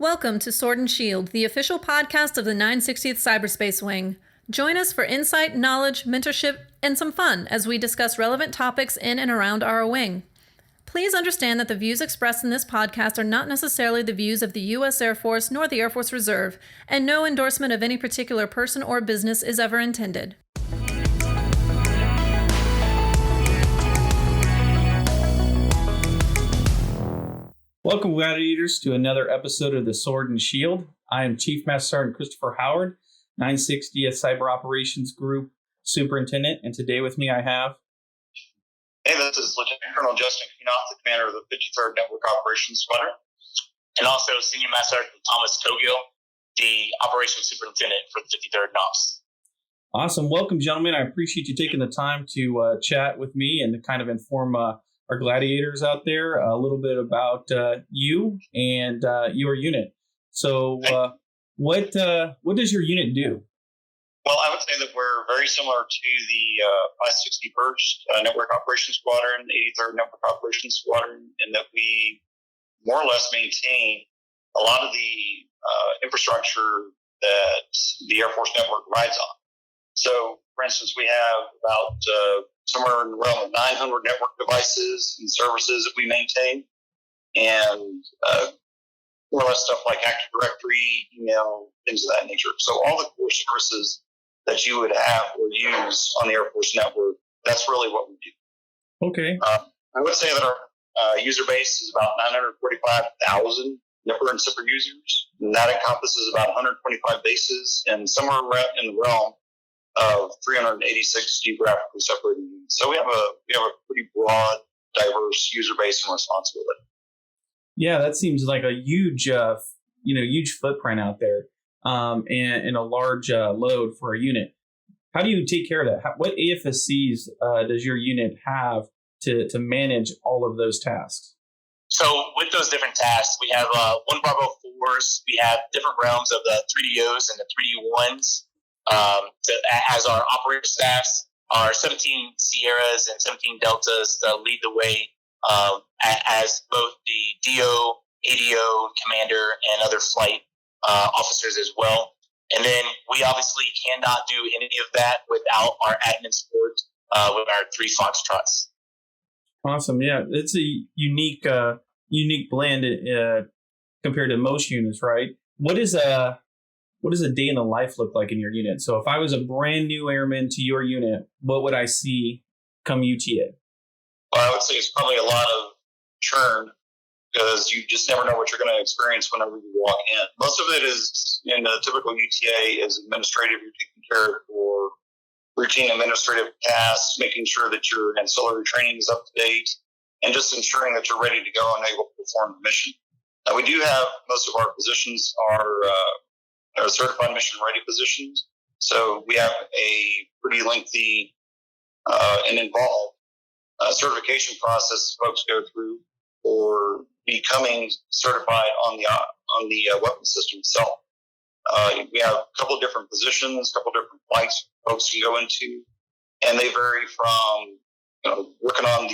Welcome to Sword and Shield, the official podcast of the 960th Cyberspace Wing. Join us for insight, knowledge, mentorship, and some fun as we discuss relevant topics in and around our wing. Please understand that the views expressed in this podcast are not necessarily the views of the U.S. Air Force nor the Air Force Reserve, and no endorsement of any particular person or business is ever intended. Welcome, gladiators, to another episode of the Sword and Shield. I am Chief Master Sgt. Christopher Howard, 960th Cyber Operations Group Superintendent, and today with me I have... Hey, this is Lieutenant Colonel Justin Kunath, the commander of the 53rd Network Operations Squadron. And also Senior Master Sgt. Cougill, the Operations Superintendent for the 53rd NOPS. Awesome. Welcome, gentlemen. I appreciate you taking the time to chat with me and to kind of inform our gladiators out there a little bit about you and your unit. So what does your unit do? Well, I would say that we're very similar to the 561st Network Operations Squadron, 83rd Network Operations Squadron, in that we more or less maintain a lot of the infrastructure that the Air Force network rides on. So, for instance, we have about somewhere in the realm of 900 network devices and services that we maintain, and more or less stuff like Active Directory, email, things of that nature. So all the core services that you would have or use on the Air Force network, that's really what we do. Okay. I would say that our user base is about 945,000 NIPR and SIPR users, and that encompasses about 125 bases and somewhere in the realm of 386 geographically separated units. So we have a pretty broad, diverse user base and responsibility. Yeah, that seems like a huge footprint out there, and a large load for a unit. How do you take care of that? What AFSCs does your unit have to manage all of those tasks? So with those different tasks, we have 1 Bravo 4s. We have different realms of the 3DOs and the 3D1s. As our operator staffs, our 17 Sierras and 17 Deltas lead the way as both the DO, ADO, commander, and other flight officers as well. And then we obviously cannot do any of that without our admin support with our 3 Foxtrots. Awesome. Yeah, it's a unique blend compared to most units, right? What does a day in the life look like in your unit? So if I was a brand new airman to your unit, what would I see come UTA? Well, I would say it's probably a lot of churn because you just never know what you're going to experience whenever you walk in. Most of it is, in the typical UTA, is administrative. You're taking care of for routine administrative tasks, making sure that your ancillary training is up to date, and just ensuring that you're ready to go and able to perform the mission. Now, we do have most of our positions are certified mission ready positions. So we have a pretty lengthy and involved certification process folks go through for becoming certified on the weapon system itself. We have a couple of different positions, a couple of different flights folks can go into, and they vary from working on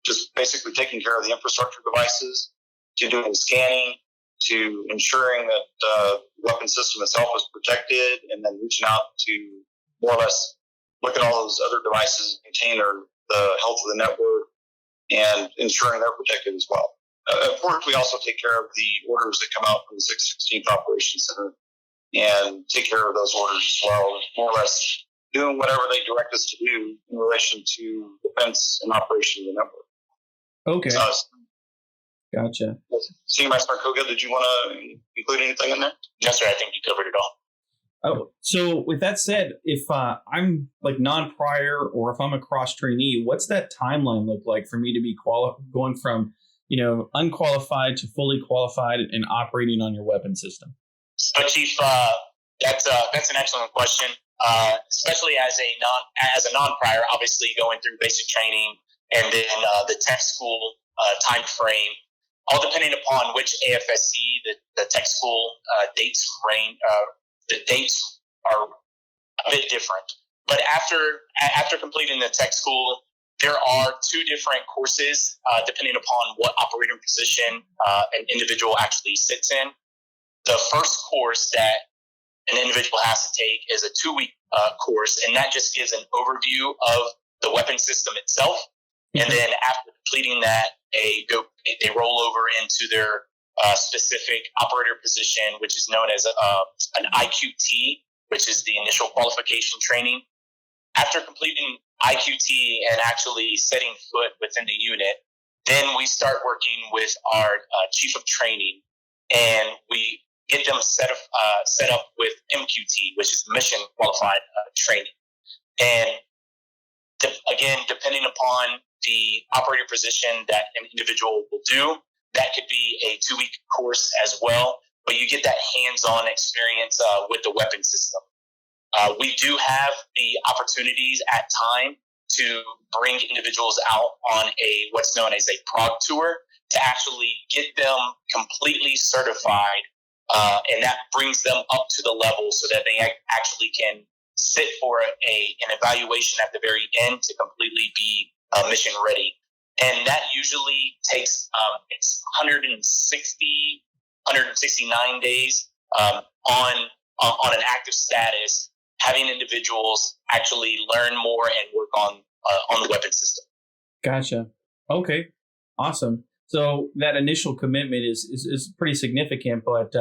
just basically taking care of the infrastructure devices to doing scanning, to ensuring that the weapon system itself is protected, and then reaching out to more or less look at all those other devices, maintain the health of the network, and ensuring they're protected as well. Of course, we also take care of the orders that come out from the 616th Operations Center and take care of those orders as well, more or less doing whatever they direct us to do in relation to defense and operation of the network. Okay. Gotcha. Senior Master Cougill, did you want to include anything in there? Yes, sir. I think you covered it all. Oh, so with that said, if I'm like non-prior or if I'm a cross trainee, what's that timeline look like for me to be going from, unqualified to fully qualified and operating on your weapon system? So, Chief, that's an excellent question. Especially as a non-prior, obviously going through basic training and then the tech school time frame. All depending upon which AFSC the tech school dates range, the dates are a bit different. But after completing the tech school, There are two different courses depending upon what operator position an individual actually sits in. The first course that an individual has to take is a 2-week course, and that just gives an overview of the weapon system itself. And then after completing that, they roll over into their specific operator position, which is known as an IQT, which is the initial qualification training. After completing IQT and actually setting foot within the unit, then we start working with our chief of training, and we get them set up with MQT, which is mission qualified training. And again, depending upon the operator position that an individual will do, that could be a 2-week course as well, but you get that hands-on experience with the weapon system. We do have the opportunities at time to bring individuals out on what's known as a prog tour to actually get them completely certified, and that brings them up to the level so that they actually can sit for an evaluation at the very end to completely be mission ready. And that usually takes it's 169 days on an active status, having individuals actually learn more and work on the weapon system. Gotcha. Okay. Awesome. So that initial commitment is pretty significant, but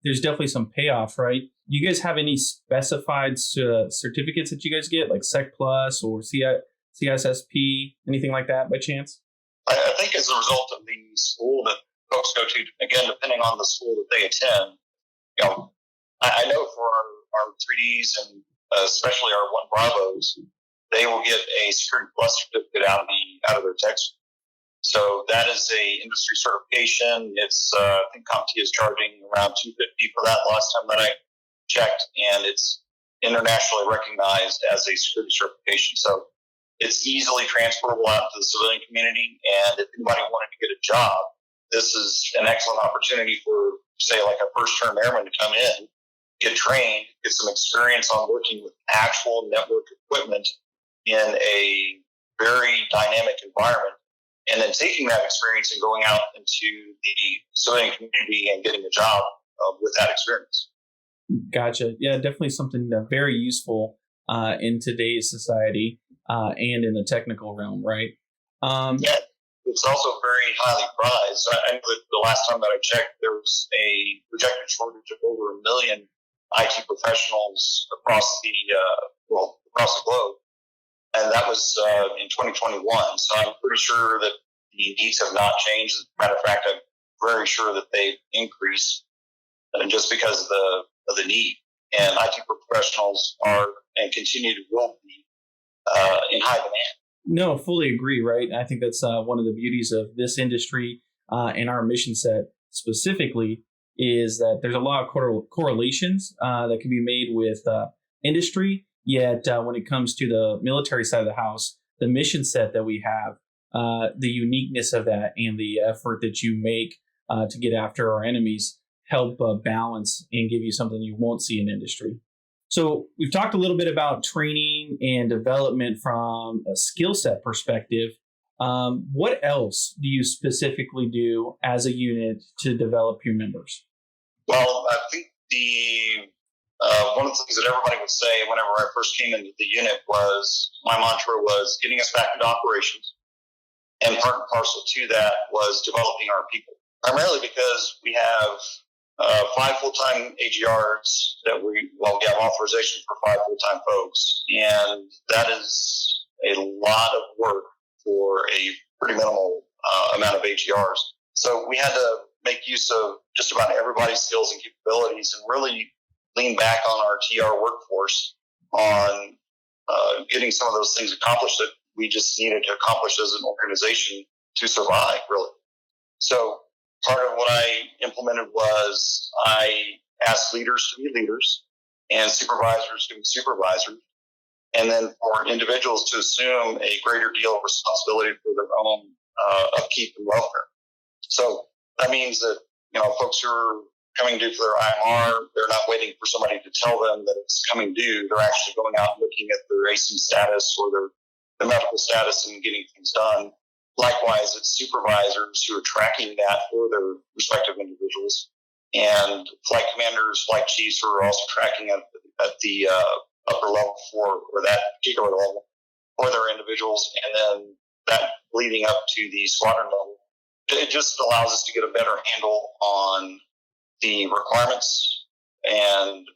there's definitely some payoff, right? Do you guys have any specified certificates that you guys get, like Sec Plus or CISSP, anything like that by chance? I think as a result of the school that folks go to, again, depending on the school that they attend, I know for our 3Ds and especially our 1 Bravos, they will get a Security Plus certificate out of their tech school. So that is a industry certification. It's I think CompTIA is charging around $250 for that last time that I checked, and it's internationally recognized as a security certification. So it's easily transferable out to the civilian community. And if anybody wanted to get a job, this is an excellent opportunity for, say, like a first-term airman to come in, get trained, get some experience on working with actual network equipment in a very dynamic environment, and then taking that experience and going out into the civilian community and getting a job with that experience. Gotcha. Yeah, definitely something very useful in today's society and in the technical realm, right? Yeah, it's also very highly prized. I know that the last time that I checked, there was a projected shortage of over 1 million IT professionals across the globe, and that was in 2021. So I'm pretty sure that the needs have not changed. As a matter of fact, I'm very sure that they've increased, just because of the need. And IT professionals are and continue to will be in high demand. No, fully agree. Right. I think that's one of the beauties of this industry and our mission set specifically, is that there's a lot of correlations that can be made with industry. Yet when it comes to the military side of the house, the mission set that we have, the uniqueness of that and the effort that you make to get after our enemies help balance and give you something you won't see in industry. So we've talked a little bit about training and development from a skill set perspective. What else do you specifically do as a unit to develop your members? Well, I think one of the things that everybody would say whenever I first came into the unit was, my mantra was getting us back into operations. And part and parcel to that was developing our people. Primarily because we have 5 full-time AGRs that we have authorization for 5 full-time folks. And that is a lot of work for a pretty minimal amount of AGRs. So we had to make use of just about everybody's skills and capabilities and really lean back on our TR workforce on getting some of those things accomplished that we just needed to accomplish as an organization to survive, really. So part of what I implemented was I asked leaders to be leaders and supervisors to be supervisors, and then for individuals to assume a greater deal of responsibility for their own upkeep and welfare. So that means that, folks who are coming due for their IMR, they're not waiting for somebody to tell them that it's coming due. They're actually going out and looking at their ASIM status or their their medical status and getting things done. Likewise, it's supervisors who are tracking that for their respective individuals, and flight commanders, flight chiefs who are also tracking at the upper level or that particular level for their individuals, and then that leading up to the squadron level. It just allows us to get a better handle on the requirements and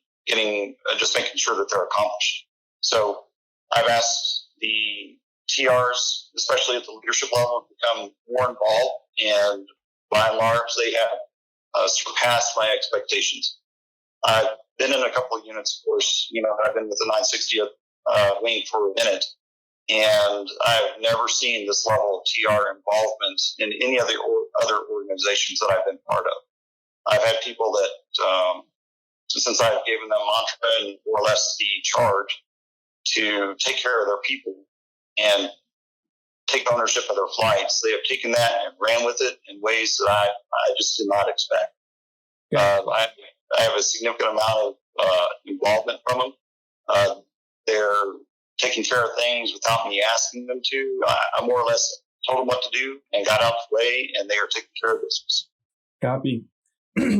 just making sure that they're accomplished. So I've asked the TRs, especially at the leadership level, to become more involved, and by and large, they have surpassed my expectations. I've been in a couple of units, of course. I've been with the 960th Wing for a minute, and I've never seen this level of TR involvement in any of the other organizations that I've been part of. I've had people that, since I've given them mantra and more or less the charge to take care of their people and take ownership of their flights, they have taken that and ran with it in ways that I just did not expect. I have a significant amount of involvement from them. They're taking care of things without me asking them to. I more or less told them what to do and got out of the way, and they are taking care of business. Copy.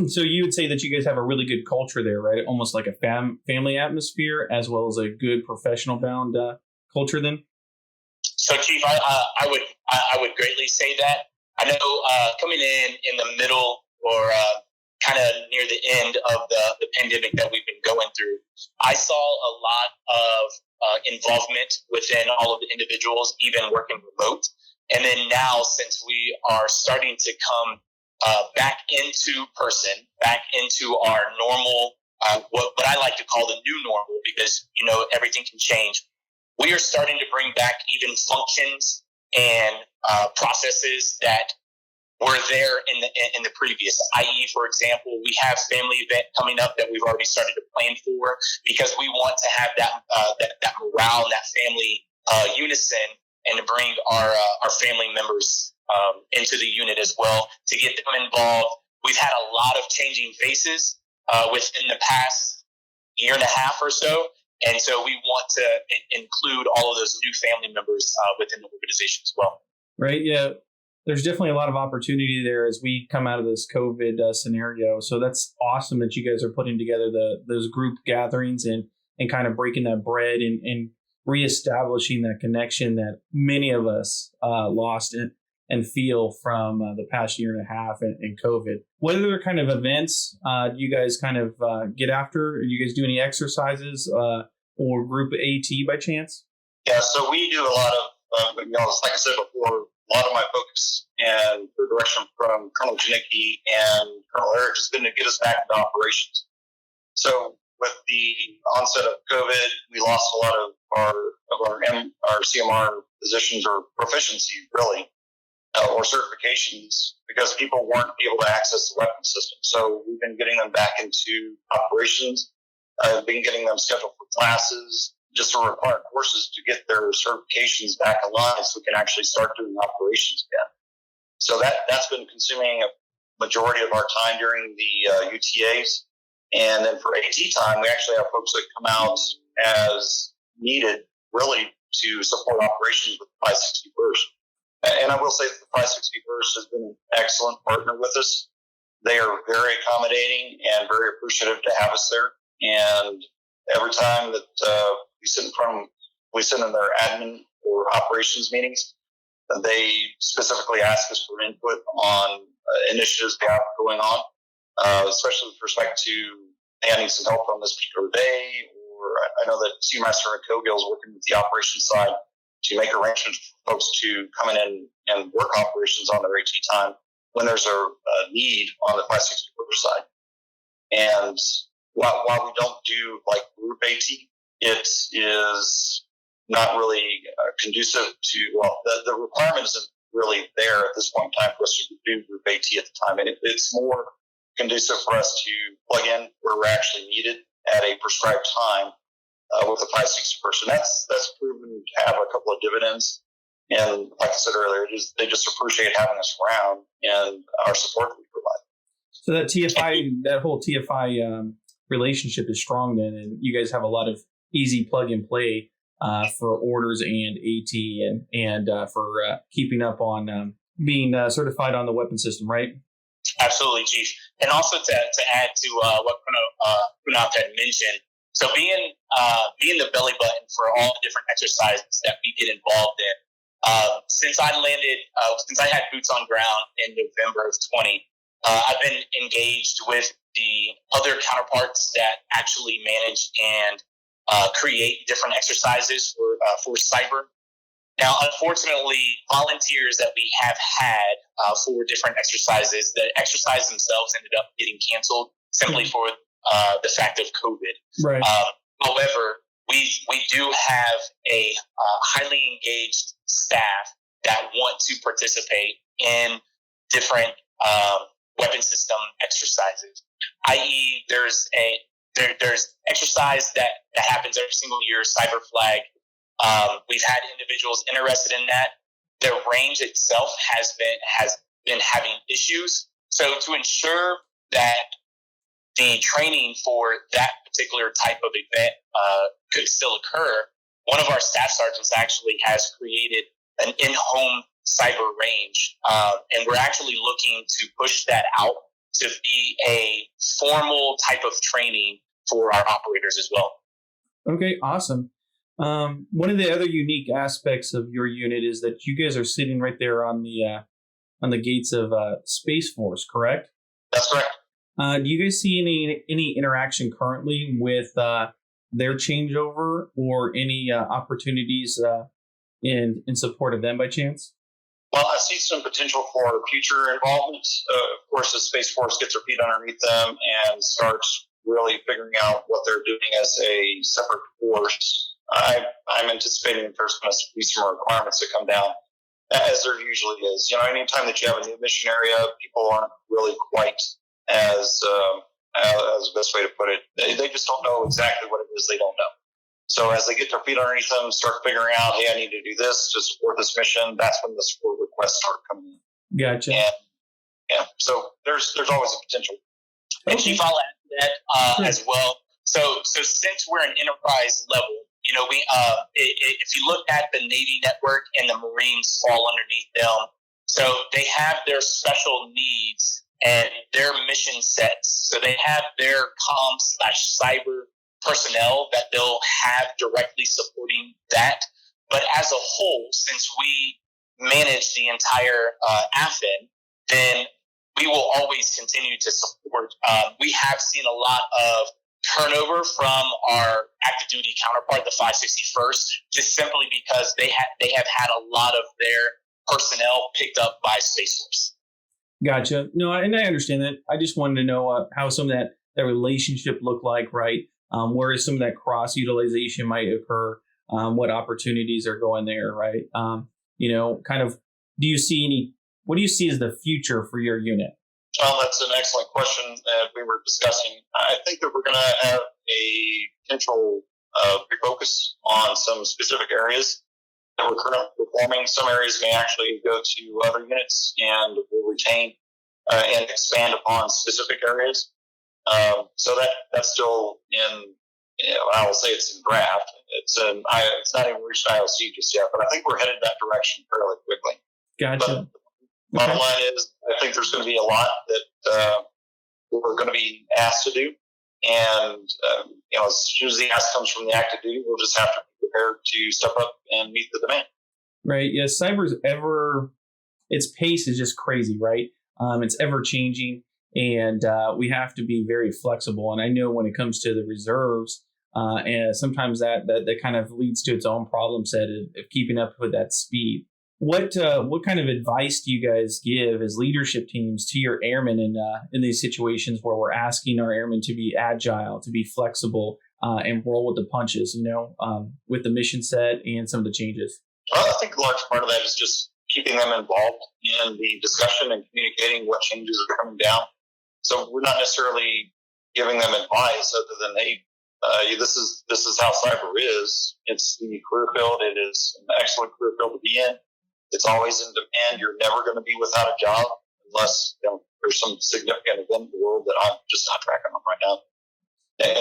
So you would say that you guys have a really good culture there, right? Almost like a family atmosphere, as well as a good professional bound culture then? So, Chief, I would greatly say that. I know coming in the middle or kind of near the end of the pandemic that we've been going through, I saw a lot of involvement within all of the individuals, even working remote. And then now, since we are starting to come back into person, back into our normal, what I like to call the new normal, because, everything can change. We are starting to bring back even functions and processes that were there in the previous. I.e., for example, we have family event coming up that we've already started to plan for, because we want to have that morale and that family unison, and to bring our family members into the unit as well, to get them involved. We've had a lot of changing faces within the past year and a half or so. And so we want to include all of those new family members within the organization as well. Right. Yeah. There's definitely a lot of opportunity there as we come out of this COVID scenario. So that's awesome that you guys are putting together those group gatherings and kind of breaking that bread and reestablishing that connection that many of us lost and feel from the past year and a half and COVID. What other kind of events do you guys kind of get after? Do you guys do any exercises or group AT by chance? Yeah, so we do a lot of, like I said before, a lot of my focus and direction from Colonel Janicki and Colonel Eric has been to get us back into operations. So with the onset of COVID, we lost a lot of our CMR positions or proficiency, really, or certifications, because people weren't able to access the weapon system. So we've been getting them back into operations. I've been getting them scheduled for classes, just to require courses to get their certifications back aligned so we can actually start doing operations again. So that's been consuming a majority of our time during the UTAs. And then for AT time, we actually have folks that come out as needed, really, to support operations with the 561st. And I will say that the 561st has been an excellent partner with us. They are very accommodating and very appreciative to have us there. And every time that we sit in their admin or operations meetings, they specifically ask us for input on initiatives they have going on, especially with respect to adding some help on this particular day. Or I know that Senior Master Cougill is working with the operations side to make arrangements for folks to come in and work operations on their AT time when there's a need on the 561st side. And while we don't do like group AT, it is not really conducive to, the requirement isn't really there at this point in time for us to do group AT at the time. And it's more conducive for us to plug in where we're actually needed at a prescribed time with the 561st. And that's proven to have a couple of dividends. And like I said earlier, they just appreciate having us around and our support that we provide. So that whole TFI relationship is strong then, and you guys have a lot of easy plug and play for orders and AT and for keeping up on being certified on the weapon system, right? Absolutely, Chief. And also to add to what Kunath had mentioned, so being the belly button for all the different exercises that we get involved in, since I had boots on ground in November of 20, I've been engaged with the other counterparts that actually manage and create different exercises for cyber. Now, unfortunately, volunteers that we have had for different exercises, the exercise themselves ended up getting canceled simply for the fact of COVID. Right. However, we do have a highly engaged staff that want to participate in different weapon system exercises. I.e., there's exercise that happens every single year, Cyber Flag. We've had individuals interested in that. Their range itself has been having issues. So to ensure that the training for that particular type of event could still occur, one of our staff sergeants actually has created an in-home cyber range, and we're actually looking to push that out to be a formal type of training for our operators as well. Okay, awesome. One of the other unique aspects of your unit is that you guys are sitting right there on the gates of Space Force, correct? That's correct. Do you guys see any interaction currently with their changeover or any opportunities in support of them by chance? Well, I see some potential for future involvement. Of course, as Space Force gets their feet underneath them and starts really figuring out what they're doing as a separate force, I'm anticipating that there's going to be some requirements that come down, as there usually is. You know, anytime that you have a new mission area, people aren't really quite as the best way to put it. They just don't know exactly what it is they don't know. So as they get their feet underneath them, start figuring out, hey, I need to do this to support this mission, that's when the support requests start coming in. Gotcha. And yeah, so there's always a potential. And Chief, I'll add to that as well. So since we're an enterprise level, you know, if you look at the Navy network and the Marines fall underneath them, so they have their special needs and their mission sets. So they have their comm/cyber personnel that they'll have directly supporting that. But as a whole, since we manage the entire AFIN, then we will always continue to support. We have seen a lot of turnover from our active duty counterpart, the 561st, just simply because they have had a lot of their personnel picked up by Space Force. Gotcha. No, and I understand that. I just wanted to know how some of that relationship looked like, right? Where some of that cross utilization might occur, what opportunities are going there, right? Kind of, what do you see as the future for your unit? Well, that's an excellent question that we were discussing. I think that we're going to have a potential refocus on some specific areas that we're currently performing. Some areas may actually go to other units and will retain and expand upon specific areas. So that's still in, I will say it's in draft. It's not even reached ILC just yet, but I think we're headed that direction fairly quickly. Gotcha. But bottom line is, I think there's going to be a lot that we're going to be asked to do. And, as soon as the ask comes from the active duty, we'll just have to be prepared to step up and meet the demand. Right. Yeah. Cyber's its pace is just crazy, right? It's ever changing, and we have to be very flexible. And I know when it comes to the reserves, and sometimes that kind of leads to its own problem set of keeping up with that speed. What kind of advice do you guys give as leadership teams to your airmen in these situations where we're asking our airmen to be agile, to be flexible, and roll with the punches, with the mission set and some of the changes? Well, I think a large part of that is just keeping them involved in the discussion and communicating what changes are coming down. So we're not necessarily giving them advice other than, hey, this is how cyber is. It's the career field. It is an excellent career field to be in. It's always in demand. You're never going to be without a job unless there's some significant event in the world that I'm just not tracking on right now.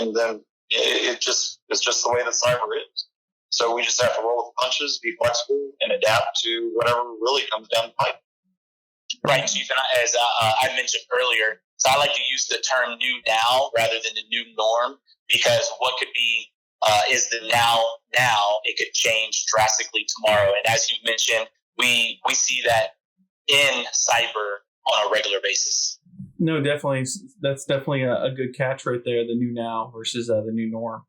And then it's just the way that cyber is. So we just have to roll with the punches, be flexible, and adapt to whatever really comes down the pipe. Right, Chief. And as I mentioned earlier, so I like to use the term new now rather than the new norm, because what could be is the now, it could change drastically tomorrow. And as you mentioned, we see that in cyber on a regular basis. No, definitely. That's definitely a good catch right there, the new now versus the new norm.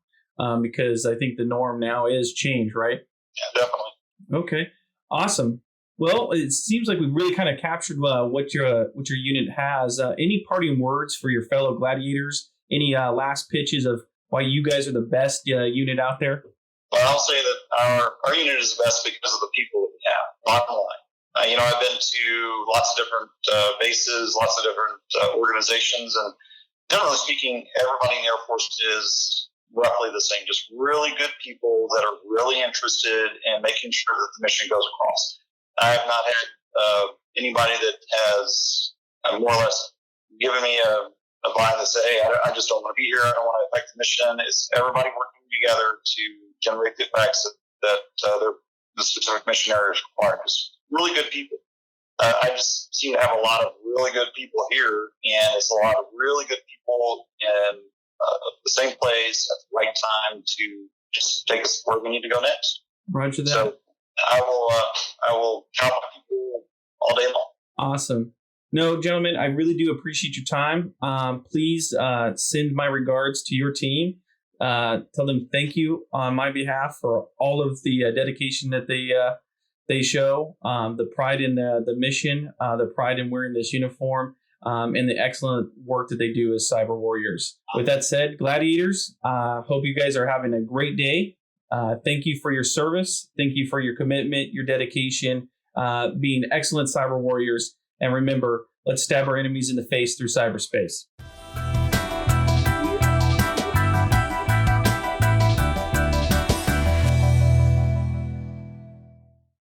Because I think the norm now is change, right? Yeah, definitely. Okay, awesome. Well, it seems like we've really kind of captured what your unit has. Any parting words for your fellow gladiators? Any last pitches of why you guys are the best unit out there? Well, I'll say that our unit is the best because of the people that we have. Bottom line. I've been to lots of different bases, lots of different organizations, and generally speaking, everybody in the Air Force is roughly the same. Just really good people that are really interested in making sure that the mission goes across. I have not had anybody that has more or less given me a vibe that say, hey, I just don't want to be here. I don't want to affect the mission. It's everybody working together to generate the effects that the specific mission area is required. Just really good people. I just seem to have a lot of really good people here, and it's a lot of really good people in the same place at the right time to just take us where we need to go next. Roger that. So I will count on people all day long. Awesome. No, gentlemen, I really do appreciate your time. Please send my regards to your team. Tell them thank you on my behalf for all of the dedication that they show, the pride in the mission, the pride in wearing this uniform, and the excellent work that they do as cyber warriors. With that said, gladiators, hope you guys are having a great day. Thank you for your service. Thank you for your commitment, your dedication, being excellent cyber warriors. And remember, let's stab our enemies in the face through cyberspace.